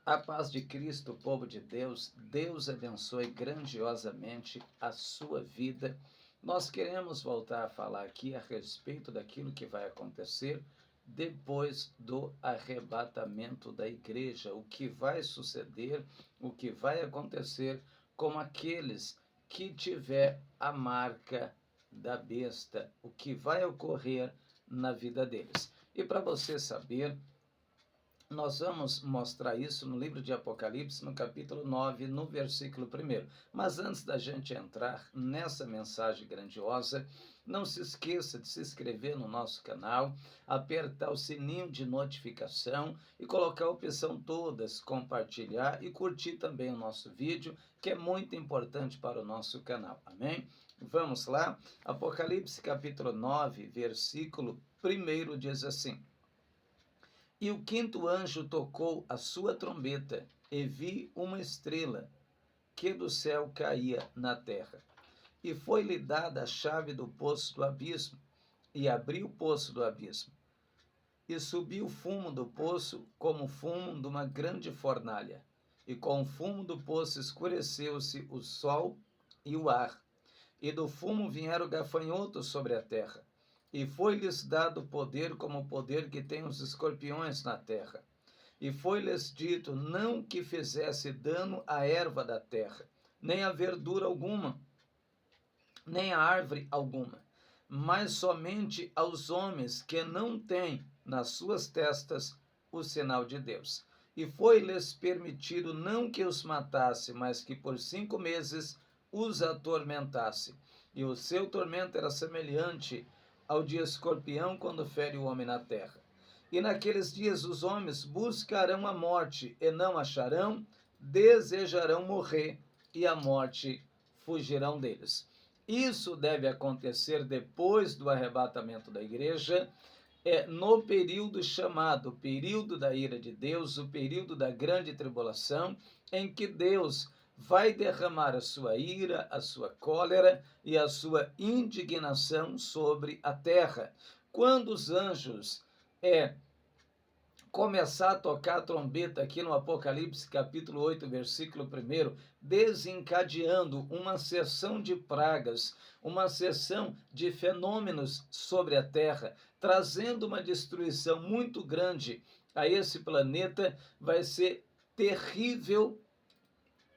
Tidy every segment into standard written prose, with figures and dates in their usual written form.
A paz de Cristo, povo de Deus, Deus abençoe grandiosamente a sua vida. Nós queremos voltar a falar aqui a respeito daquilo que vai acontecer depois do arrebatamento da igreja, o que vai suceder, o que vai acontecer com aqueles que tiver a marca da besta, o que vai ocorrer na vida deles. E para você saber, nós vamos mostrar isso no livro de Apocalipse, no capítulo 9, no versículo 1. Mas antes da gente entrar nessa mensagem grandiosa, não se esqueça de se inscrever no nosso canal, apertar o sininho de notificação e colocar a opção todas, compartilhar e curtir também o nosso vídeo, que é muito importante para o nosso canal. Amém? Vamos lá? Apocalipse capítulo 9, versículo 1 diz assim: E o quinto anjo tocou a sua trombeta, e vi uma estrela que do céu caía na terra. E foi-lhe dada a chave do poço do abismo, e abriu o poço do abismo. E subiu o fumo do poço como o fumo de uma grande fornalha. E com o fumo do poço escureceu-se o sol e o ar. E do fumo vieram gafanhotos sobre a terra. E foi-lhes dado poder como o poder que tem os escorpiões na terra. E foi-lhes dito não que fizesse dano à erva da terra, nem a verdura alguma, nem a árvore alguma, mas somente aos homens que não têm nas suas testas o sinal de Deus. E foi-lhes permitido não que os matasse, mas que por 5 meses os atormentasse. E o seu tormento era semelhante ao de escorpião quando fere o homem na terra. E naqueles dias os homens buscarão a morte e não acharão, desejarão morrer e a morte fugirão deles. Isso deve acontecer depois do arrebatamento da igreja, no período chamado período da ira de Deus, o período da grande tribulação, em que Deus vai derramar a sua ira, a sua cólera e a sua indignação sobre a terra. Quando os anjos começar a tocar a trombeta aqui no Apocalipse capítulo 8, versículo 1, desencadeando uma sessão de pragas, uma sessão de fenômenos sobre a terra, trazendo uma destruição muito grande a esse planeta, vai ser terrível,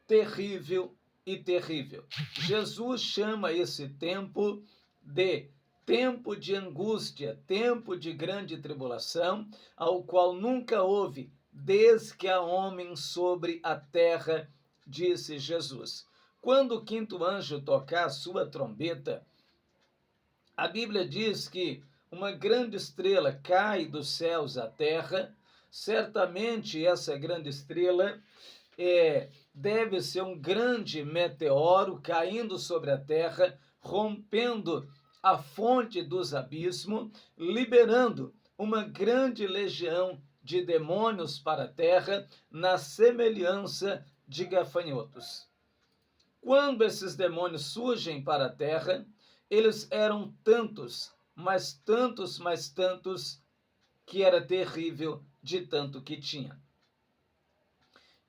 terrível e terrível. Jesus chama esse tempo de tempo de angústia, tempo de grande tribulação, ao qual nunca houve desde que há homem sobre a terra, disse Jesus. Quando o quinto anjo tocar a sua trombeta, a Bíblia diz que uma grande estrela cai dos céus à terra. Certamente essa grande estrela deve ser um grande meteoro caindo sobre a terra, rompendo a fonte dos abismos, liberando uma grande legião de demônios para a terra, na semelhança de gafanhotos. Quando esses demônios surgem para a terra, eles eram tantos, mas tantos, mas tantos, que era terrível de tanto que tinha.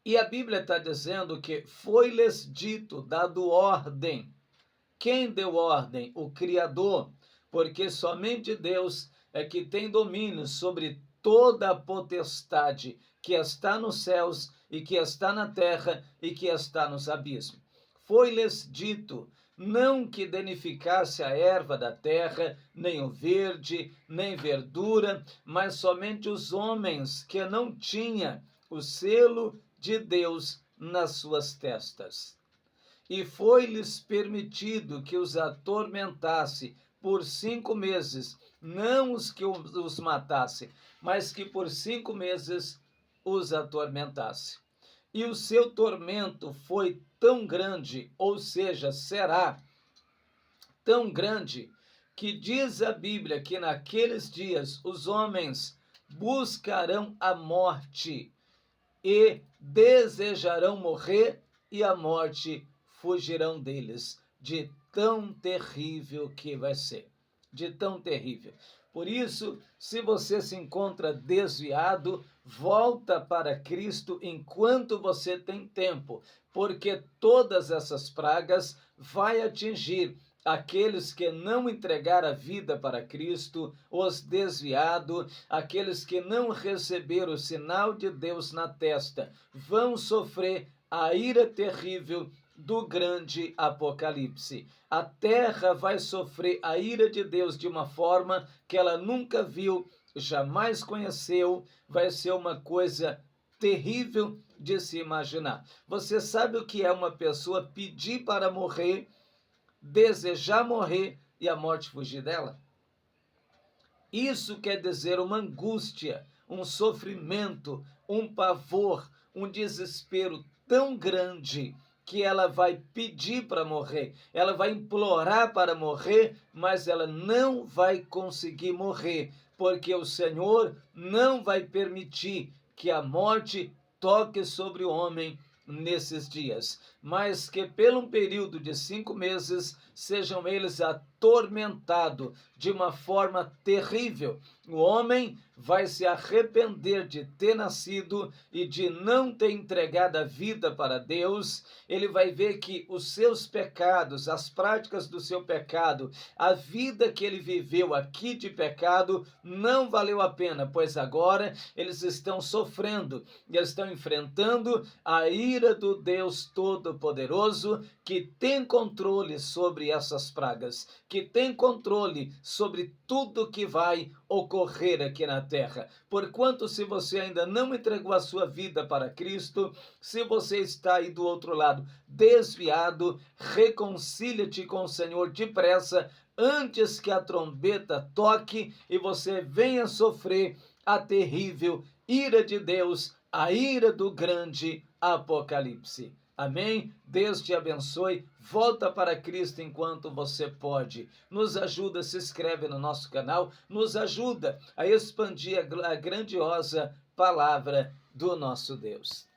E a Bíblia está dizendo que foi-lhes dito, dado ordem. Quem deu ordem? O Criador, porque somente Deus é que tem domínio sobre toda a potestade que está nos céus e que está na terra e que está nos abismos. Foi-lhes dito não que danificasse a erva da terra, nem o verde, nem verdura, mas somente os homens que não tinham o selo de Deus nas suas testas. E foi-lhes permitido que os atormentasse por 5 meses, não os que os matasse, mas que por 5 meses os atormentasse. E o seu tormento foi tão grande, ou seja, será tão grande, que diz a Bíblia que naqueles dias os homens buscarão a morte e desejarão morrer e a morte fugirão deles, de tão terrível que vai ser, de tão terrível. Por isso, se você se encontra desviado, Volta para Cristo enquanto você tem tempo, porque todas essas pragas vai atingir aqueles que não entregaram a vida para Cristo, os desviados, aqueles que não receberam o sinal de Deus na testa, vão sofrer a ira terrível do grande Apocalipse. A terra vai sofrer a ira de Deus de uma forma que ela nunca viu, jamais conheceu, vai ser uma coisa terrível de se imaginar. Você sabe o que é uma pessoa pedir para morrer, desejar morrer e a morte fugir dela? Isso quer dizer uma angústia, um sofrimento, um pavor, um desespero tão grande que ela vai pedir para morrer, ela vai implorar para morrer, mas ela não vai conseguir morrer, porque o Senhor não vai permitir que a morte toque sobre o homem nesses dias, mas que pelo um período de 5 meses sejam eles atormentados de uma forma terrível. O homem vai se arrepender de ter nascido e de não ter entregado a vida para Deus. Ele vai ver que os seus pecados, as práticas do seu pecado, a vida que ele viveu aqui de pecado não valeu a pena, pois agora eles estão sofrendo, eles estão enfrentando a ira do Deus Todo-Poderoso, que tem controle sobre essas pragas, que tem controle sobre tudo que vai ocorrer aqui na terra. Porquanto, se você ainda não entregou a sua vida para Cristo, se você está aí do outro lado desviado, reconcilia-te com o Senhor depressa, antes que a trombeta toque e você venha sofrer a terrível ira de Deus, a ira do grande Apocalipse. Amém? Deus te abençoe. Volta para Cristo enquanto você pode. Nos ajuda, se inscreve no nosso canal, nos ajuda a expandir a grandiosa palavra do nosso Deus.